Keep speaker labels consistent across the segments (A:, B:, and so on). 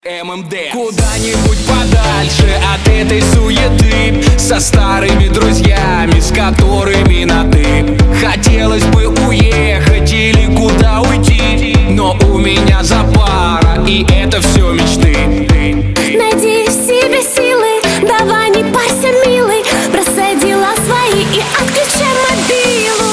A: ММД. Куда-нибудь подальше от этой суеты, со старыми друзьями, с которыми на ты. Хотелось бы уехать или куда уйти, но у меня запара, и это все мечты.
B: Найди в себе силы, давай не парься, милый. Бросай дела свои и отключай мобилу.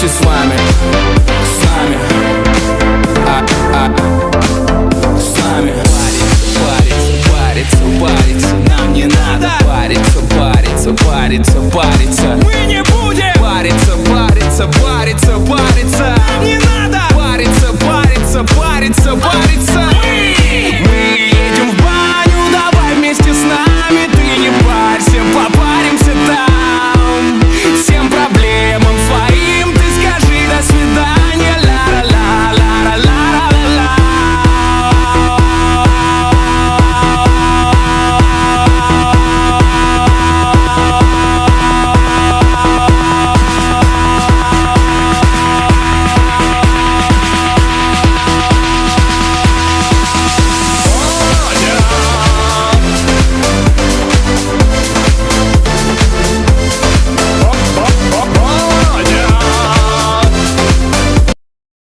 A: С вами, париться, нам не надо париться. Мы не будем париться. Нам не надо париться.